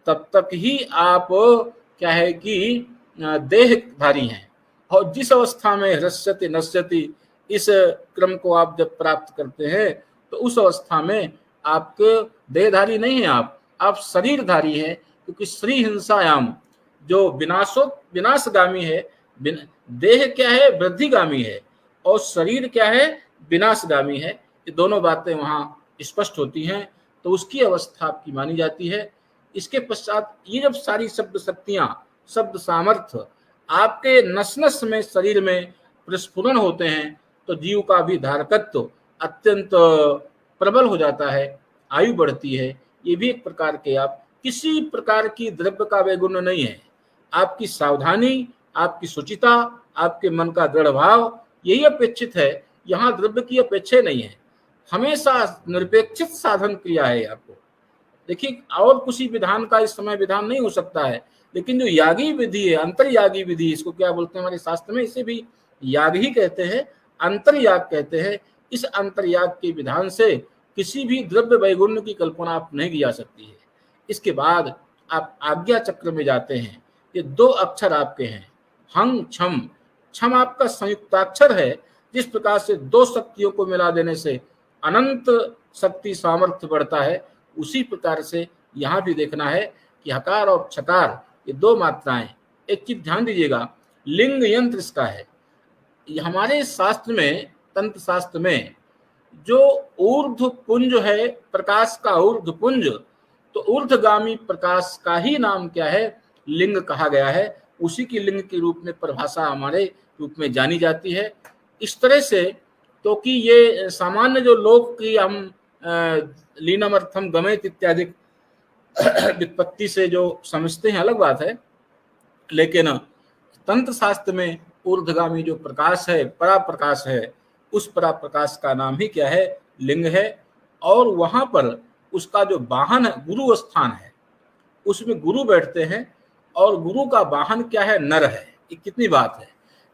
तब तक ही आप क्या है कि देहधारी हैं। और जिस अवस्था में ह्रस्यति नश्यति इस क्रम को आप जब प्राप्त करते हैं, तो उस अवस्था में आप देहधारी नहीं है, आप शरीरधारी हैं। क्योंकि श्री हिंसायाम जो विनाशगामी है, देह क्या है, वृद्धिगामी है, और शरीर क्या है, विनाशगामी है। ये दोनों बातें वहां स्पष्ट होती हैं, तो उसकी अवस्था आपकी मानी जाती है। इसके पश्चात ये जब सारी शब्द शक्तियां, शब्द सामर्थ्य आपके नस नस में, शरीर में प्रस्फुरन होते हैं, तो जीव का भी धारकत्व अत्यंत प्रबल हो जाता है, आयु बढ़ती है। ये भी एक प्रकार के आप किसी प्रकार की द्रव्य का वैगुण्य नहीं है। आपकी सावधानी, आपकी शुचिता, आपके मन का दृढ़ भाव, यही अपेक्षित है। यहाँ द्रव्य की अपेक्षा नहीं है, हमेशा निरपेक्षित साधन क्रिया है। आपको देखिए, और किसी विधान का इस समय विधान नहीं हो सकता है, लेकिन जो यागी विधि है, अंतर्यागी विधि, इसको क्या बोलते हैं हमारे शास्त्र में, इसे भी याग ही कहते हैं, अंतर्याग कहते हैं। इस अंतर्याग के विधान से किसी भी द्रव्य वैगुण्य की कल्पना आप नहीं की जा सकती है। इसके बाद आप आज्ञा चक्र में जाते हैं। ये 2 अक्षर आपके हैं, हंग छम। छम आपका संयुक्ताक्षर है। जिस प्रकार से 2 शक्तियों को मिला देने से अनंत शक्ति सामर्थ्य बढ़ता है, उसी प्रकार से यहाँ भी देखना है कि हकार और छकार ये 2 मात्राएं। एक चीज ध्यान दीजिएगा, लिंग यंत्र इसका है। हमारे शास्त्र में, तंत्र शास्त्र में, जो ऊर्ध्व पुंज है, प्रकाश का ऊर्ध्व पुंज, तो ऊर्ध्वगामी प्रकाश का ही नाम क्या है, लिंग कहा गया है। उसी की लिंग के रूप में परिभाषा हमारे रूप में जानी जाती है। इस तरह से, क्योंकि ये सामान्य जो लोग की हम लीनम अर्थम गमेत इत्यादि व्युत्पत्ति से जो समझते हैं अलग बात है, लेकिन तंत्र शास्त्र में ऊर्ध्वगामी जो प्रकाश है, परा प्रकाश है, उस परा प्रकाश का नाम ही क्या है, लिंग है। और वहां पर उसका जो वाहन है, गुरु स्थान है, उसमें गुरु बैठते हैं, और गुरु का वाहन क्या है, नर है। ये कितनी बात है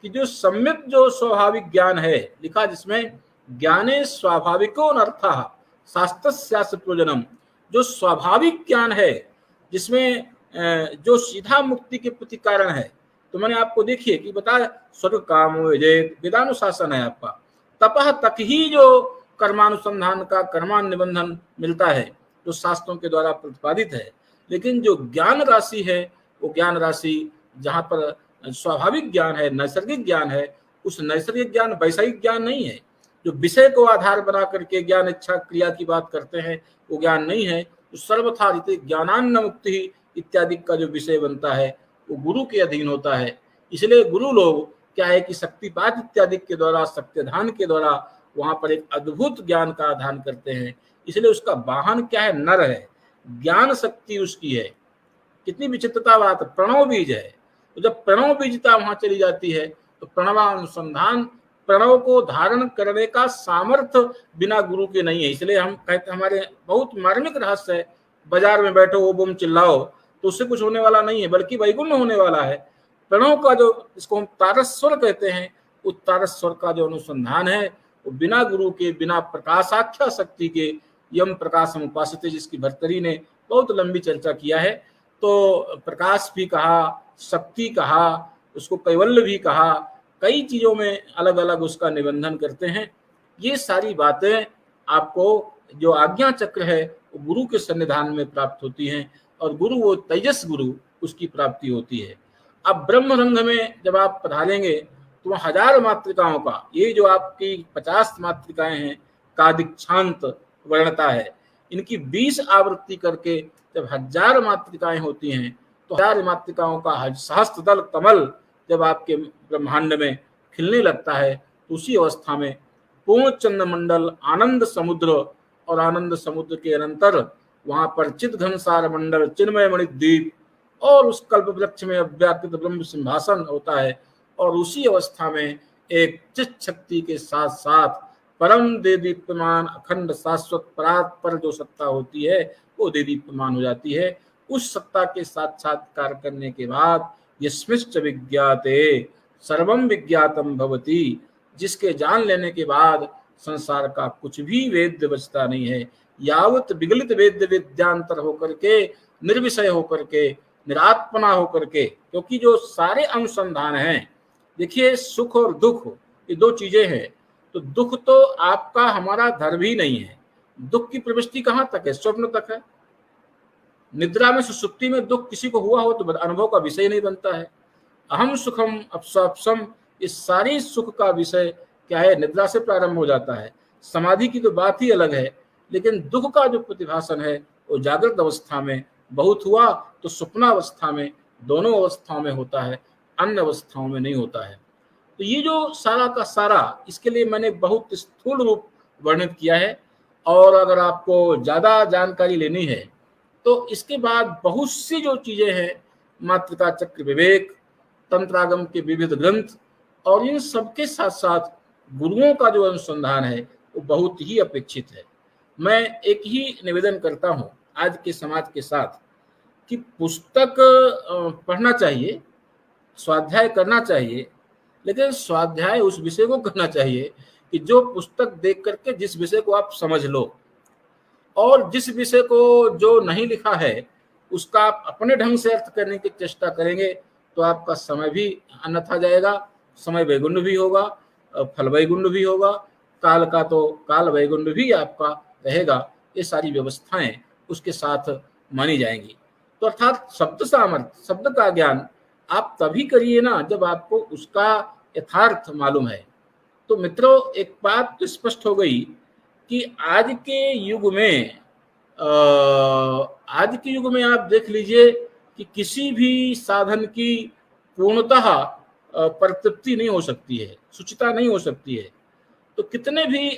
कि जो सम्यक जो स्वाभाविक ज्ञान है लिखा, जिसमें ज्ञाने स्वाभाविको अनर्थः शास्त्रस्यास्य प्रयोजनम, जो स्वाभाविक ज्ञान है, जिसमें जो सीधा मुक्ति के प्रति कारण है। तो मैंने आपको देखिए कि बता, स्वर्ग काम वेदानुशासन है आपका, तपह तक ही जो कर्मानुसंधान का कर्मान निबंधन मिलता है, जो शास्त्रों के द्वारा प्रतिपादित है। लेकिन जो ज्ञान राशि है, वो ज्ञान राशि जहाँ पर स्वाभाविक ज्ञान है, नैसर्गिक ज्ञान है, उस नैसर्गिक ज्ञान वैषयिक ज्ञान नहीं है। जो विषय को आधार बना करके ज्ञान इच्छा क्रिया की बात करते हैं, वो ज्ञान नहीं है। तो सर्वथा रीति ज्ञानान्न मुक्ति इत्यादि का जो विषय बनता है, वो गुरु के अधीन होता है। इसलिए गुरु लोग क्या है कि शक्तिपात इत्यादि के द्वारा, शक्तिधान के द्वारा वहां पर एक अद्भुत ज्ञान का आधान करते हैं। इसलिए उसका वाहन क्या है, नर है, ज्ञान शक्ति उसकी है। कितनी विचित्रता बात, प्रणव बीज है। तो जब प्रणव बीजता वहां चली जाती है, तो प्रणवानुसंधान, प्रणव को धारण करने का सामर्थ्य बिना गुरु के नहीं है। इसलिए हम कहते, हमारे बहुत मार्मिक रहस्य है, बाजार में बैठो वो बुम चिल्लाओ, तो उससे कुछ होने वाला नहीं है, बल्कि वैगुण्य होने वाला है। प्रणव का जो, इसको हम तारस्वर कहते हैं, उस तारस्वर का जो अनुसंधान है, वो बिना गुरु के, बिना प्रकाशाख्या शक्ति के, यम प्रकाशम उपासते, जिसकी भर्तरी ने बहुत लंबी चर्चा किया है। तो प्रकाश भी कहा, शक्ति कहा, उसको कैवल्य भी कहा, कई चीजों में अलग अलग उसका निबंधन करते हैं। ये सारी बातें आपको जो आज्ञा चक्र है, वो गुरु के सन्निधान में प्राप्त होती हैं, और गुरु वो तेजस गुरु, उसकी प्राप्ति होती है। अब ब्रह्म रंग में जब आप पधारेंगे, तो वह 1000 मातृकाओं का, ये जो आपकी 50 मातृकाएं हैं, का दीक्षांत वर्णता है, इनकी 20 आवृत्ति करके जब 1000 मातृकाएं होती हैं, तो 1000 मातृकाओं का सहस्त्र दल कमल जब आपके ब्रह्मांड में खिलने लगता है, तो उसी अवस्था में पूर्ण चंद्रमंडल, आनंद समुद्र, और आनंद समुद्र के अनंतर वहां पर चित घनसार मंडल, चिन्मय मणिद्वीप, और उस कल्प वृक्ष में अव्याकृत ब्रह्म सिंहासन होता है। और उसी अवस्था में एक चित शक्ति के साथ साथ परम देदीप्यमान अखंड शाश्वत परात्पर जो सत्ता होती है, वो देदीप्यमान हो जाती है। उस सत्ता के साक्षात्कार करने के बाद यस्मिश्च विज्ञाते सर्वम विज्ञातम भवति, जिसके जान लेने के बाद संसार का कुछ भी वेद्य बचता नहीं है। यावत विगलित वेद्य विद्यांतर होकर के, निर्विषय होकर के, निरात्मना होकर के, क्योंकि जो सारे अनुसंधान हैं, देखिए सुख और दुख ये 2 चीजें हैं। तो दुख तो आपका हमारा धर्म ही नहीं है। दुख की प्रविष्टि कहाँ तक है, स्वप्न तक है। निद्रा में, सुसुप्ति में दुख किसी को हुआ हो तो अनुभव का विषय नहीं बनता है। अहम सुखम अपस्वप्सम, इस सारी सुख का विषय क्या है, निद्रा से प्रारंभ हो जाता है। समाधि की तो बात ही अलग है, लेकिन दुख का जो प्रतिभासन है वो जागृत अवस्था में बहुत हुआ, तो स्वप्नावस्था में, दोनों अवस्थाओं में होता है, अन्य अवस्थाओं में नहीं होता है। तो ये जो सारा का सारा, इसके लिए मैंने बहुत स्थूल रूप वर्णित किया है। और अगर आपको ज़्यादा जानकारी लेनी है तो इसके बाद बहुत सी जो चीज़ें हैं, मातृका चक्र विवेक, तंत्रागम के विविध ग्रंथ, और इन सबके साथ साथ गुरुओं का जो अनुसंधान है वो बहुत ही अपेक्षित है। मैं एक ही निवेदन करता हूँ आज के समाज के साथ कि पुस्तक पढ़ना चाहिए, स्वाध्याय करना चाहिए, लेकिन स्वाध्याय उस विषय को करना चाहिए कि जो पुस्तक देख करके जिस विषय को आप समझ लो, और जिस विषय को जो नहीं लिखा है उसका आप अपने ढंग से अर्थ करने की चेष्टा करेंगे तो आपका समय भी अन्यथा जाएगा, समय वैगुण्य भी होगा, फल वैगुण्य भी होगा, काल का तो काल वैगुण्य भी आपका रहेगा। ये सारी व्यवस्थाएं उसके साथ मानी जाएंगी। तो अर्थात शब्द सामर्थ्य, शब्द का ज्ञान आप तभी करिए ना जब आपको उसका यथार्थ मालूम है। तो मित्रों, एक बात तो स्पष्ट हो गई कि आज के युग में आप देख लीजिए कि किसी भी साधन की पूर्णतः परितृप्ति नहीं हो सकती है, शुचिता नहीं हो सकती है। तो कितने भी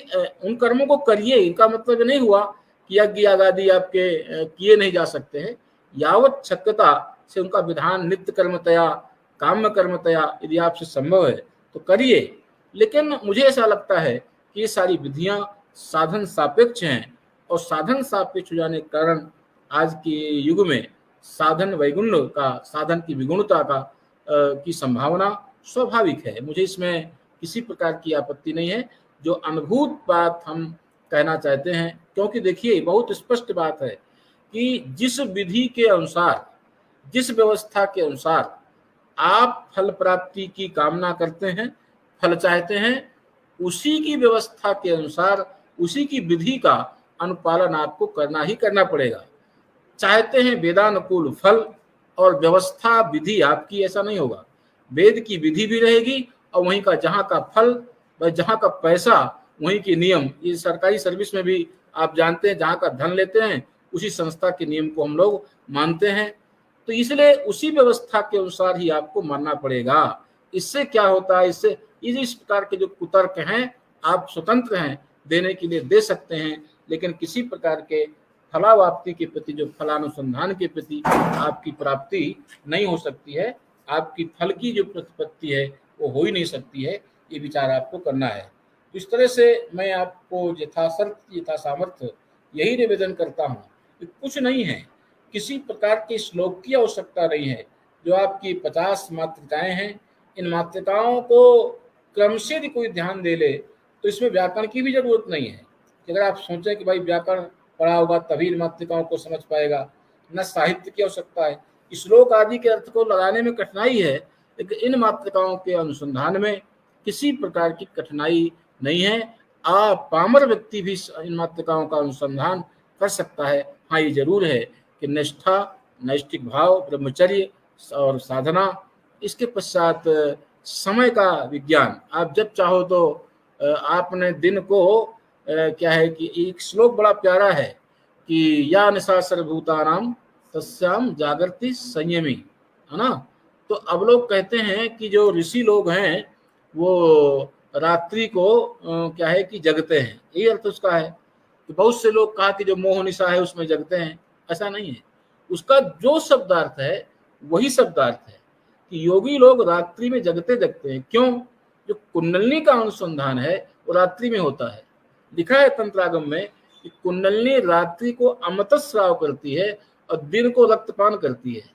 उन कर्मों को करिए, इनका मतलब नहीं हुआ कि यज्ञ आदि आपके किए नहीं जा सकते हैं। यावत शक्यता से उनका विधान नित्य कर्मतया, काम्य कर्मतया यदि आपसे संभव है तो करिए। लेकिन मुझे ऐसा लगता है कि ये सारी विधियां साधन सापेक्ष हैं, और साधन सापेक्ष हो जाने के कारण आज के युग में साधन वैगुण्य का, साधन की विगुणता का की संभावना स्वाभाविक है। मुझे इसमें किसी प्रकार की आपत्ति नहीं है। जो अनुभूत बात हम कहना चाहते हैं, क्योंकि देखिए बहुत स्पष्ट बात है कि जिस विधि के अनुसार, जिस व्यवस्था के अनुसार आप फल प्राप्ति की कामना करते हैं, फल चाहते हैं, उसी की व्यवस्था के अनुसार, उसी की विधि का अनुपालन आपको करना ही करना पड़ेगा। चाहते हैं वेदानुकूल फल और व्यवस्था विधि आपकी, ऐसा नहीं होगा। वेद की विधि भी रहेगी और वहीं का जहाँ का फल, जहाँ का पैसा वहीं के नियम। ये सरकारी सर्विस में भी आप जानते हैं, जहाँ का धन लेते हैं उसी संस्था के नियम को हम लोग मानते हैं। तो इसलिए उसी व्यवस्था के अनुसार ही आपको मानना पड़ेगा। इससे क्या होता है, इससे इस प्रकार के जो कुतर्क हैं आप स्वतंत्र हैं, देने के लिए दे सकते हैं, लेकिन किसी प्रकार के फलावाप्ति के प्रति, जो फलानुसंधान के प्रति आपकी प्राप्ति नहीं हो सकती है, आपकी फल की जो प्रतिपत्ति है वो हो ही नहीं सकती है। ये विचार आपको करना है। तो इस तरह से मैं आपको यथाशक्ति यथा सामर्थ्य यही निवेदन करता हूँ कि कुछ नहीं है, किसी प्रकार के श्लोक की आवश्यकता नहीं है। जो आपकी 50 मातृकाएं हैं, इन मातृकाओं को क्रम से यदि कोई ध्यान दे ले तो इसमें व्याकरण की भी जरूरत नहीं है। अगर आप सोचें कि भाई व्याकरण पढ़ा होगा तभी इन मातृकाओं को समझ पाएगा, न साहित्य की आवश्यकता है। श्लोक आदि के अर्थ को लगाने में कठिनाई है, लेकिन इन मातृकाओं के अनुसंधान में किसी प्रकार की कठिनाई नहीं है। पामर व्यक्ति भी इन मातृकाओं का अनुसंधान कर सकता है। हाँ, ये जरूर है कि निष्ठा, नैष्ठिक भाव, ब्रह्मचर्य और साधना, इसके पश्चात समय का विज्ञान। आप जब चाहो तो आपने दिन को क्या है कि एक श्लोक बड़ा प्यारा है कि या निशा सर्वभूतानाम तस्याम जागृति संयमी, है ना। तो अब लोग कहते हैं कि जो ऋषि लोग हैं वो रात्रि को क्या है कि जगते हैं, यही अर्थ उसका है। तो बहुत से लोग कहा कि जो मोह निशा है उसमें जगते हैं, ऐसा नहीं है। उसका जो शब्दार्थ है वही शब्दार्थ है कि योगी लोग रात्रि में जगते जगते हैं। क्यों? जो कुंडलिनी का अनुसंधान है वो रात्रि में होता है। लिखा है तंत्रागम में कि कुंडलिनी रात्रि को अमृतस्राव करती है और दिन को रक्तपान करती है।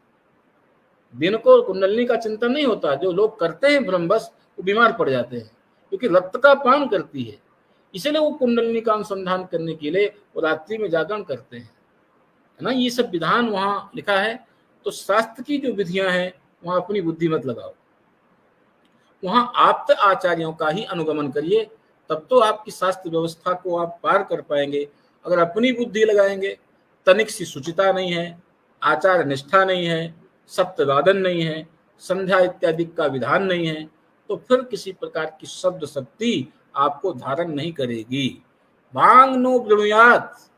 दिन को कुंडलिनी का चिंतन नहीं होता। जो लोग करते हैं ब्रह्मवश वो बीमार पड़ जाते हैं, क्योंकि रक्त का पान करती है। इसलिए वो कुंडलिनी का अनुसंधान करने के लिए वो रात्रि में जागरण करते हैं, है ना। ये सब विधान वहाँ लिखा है। तो शास्त्र की जो विधियां हैं वहाँ अपनी बुद्धि मत लगाओ, वहाँ आप्त आचार्यों का ही अनुगमन करिए, तब तो आपकी शास्त्र व्यवस्था को आप पार कर पाएंगे। अगर अपनी बुद्धि लगाएंगे, तनिक सी शुचिता नहीं है, आचार निष्ठा नहीं है, सप्तवादन नहीं है, संध्या इत्यादि का विधान नहीं है, तो फिर किसी प्रकार की शब्द शक्ति आपको धारण नहीं करेगी। वांग नो ब्रह्मयात,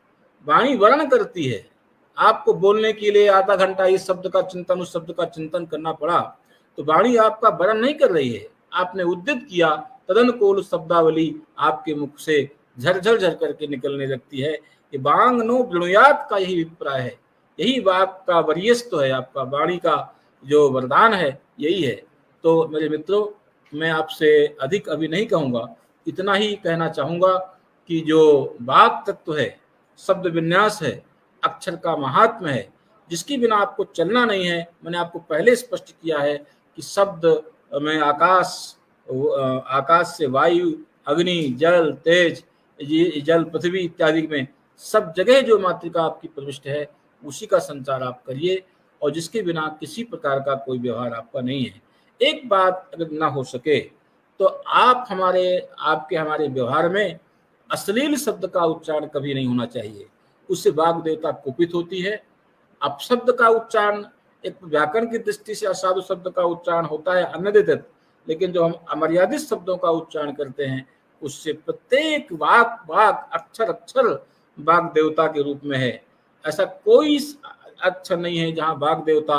वाणी वर्ण करती है। आपको बोलने के लिए आधा घंटा इस शब्द का चिंतन, उस शब्द का चिंतन करना पड़ा, तो वाणी आपका वर्ण नहीं कर रही है। आपने उद्यत किया, तदनुकूल शब्दावली आपके मुख से झरझर झर करके निकलने लगती है। कि बांग नो वृणुयात का यही अभिप्राय है, यही बात का वरीयस्व है, आपका वाणी का जो वरदान है यही है। तो मेरे मित्रों, मैं आपसे अधिक अभी नहीं कहूँगा, इतना ही कहना चाहूँगा कि जो वाक तत्व है, शब्द विन्यास है, अक्षर का महात्म्य है, जिसके बिना आपको चलना नहीं है। मैंने आपको पहले स्पष्ट किया है कि शब्द में आकाश से वायु, अग्नि, जल, तेज, जल, पृथ्वी इत्यादि में सब जगह जो मातृका आपकी प्रविष्ट है, उसी का संचार आप करिए, और जिसके बिना किसी प्रकार का कोई व्यवहार आपका नहीं है। एक बात अगर ना हो सके तो आपके हमारे व्यवहार में अश्लील शब्द का उच्चारण कभी नहीं होना चाहिए, उससे वाग देवता कुपित होती है। अपशब्द का उच्चारण एक व्याकरण की दृष्टि से असाधु शब्द का उच्चारण होता है अन्यदित, लेकिन जो हम अमर्यादित शब्दों का उच्चारण करते हैं, उससे प्रत्येक वाक अक्षर अक्षर वाग देवता के रूप में है। ऐसा कोई अक्षर नहीं है जहाँ वाग देवता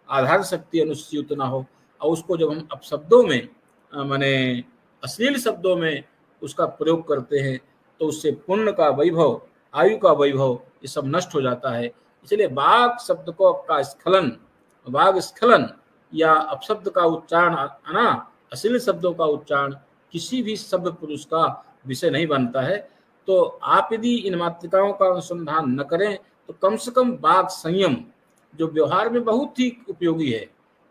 आधार शक्ति अनुस्यूत ना हो, और उसको जब हम अपशब्दों में माने अश्लील शब्दों में उसका प्रयोग करते हैं, तो उससे पुण्य का वैभव, आयु का वैभव, ये सब नष्ट हो जाता है। इसलिए वाग शब्द को का स्खलन, वाग स्खलन या अपशब्द का उच्चारण, अश्लील शब्दों का उच्चारण किसी भी शब्द पुरुष का विषय नहीं बनता है। तो आप यदि इन मातृकाओं का अनुसंधान न करें तो कम से कम वाग संयम, जो व्यवहार में बहुत ही उपयोगी है,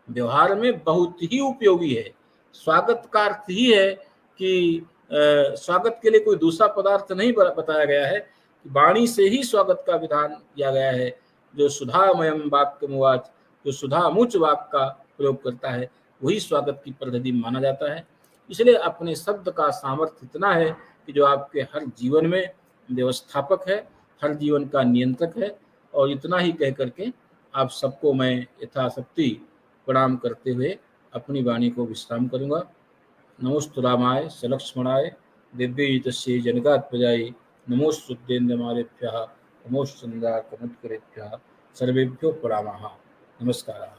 व्यवहार में बहुत ही उपयोगी है। स्वागत का अर्थ ही है कि स्वागत के लिए कोई दूसरा पदार्थ नहीं बताया गया है, वाणी से ही स्वागत का विधान किया गया है। जो सुधामयम वाक्यमुवाच, जो सुधामुच वाक्य का प्रयोग करता है, वही स्वागत की पद्धति माना जाता है। इसलिए अपने शब्द का सामर्थ्य इतना है कि जो आपके हर जीवन में व्यवस्थापक है, हर जीवन का नियंत्रक है। और इतना ही कह करके आप सबको मैं यथाशक्ति प्रणाम करते हुए अपनी वाणी को विश्राम करूँगा। नमोस्तु रामाय सलक्ष्मणाय दिव्ययुतस्य जनकात्मजाय नमोस्तुतेन्द्रमालेभ्यः नमोश्चन्द्रार्कमुत्करेभ्यः सर्वेभ्यो प्रणामः। नमस्कारः।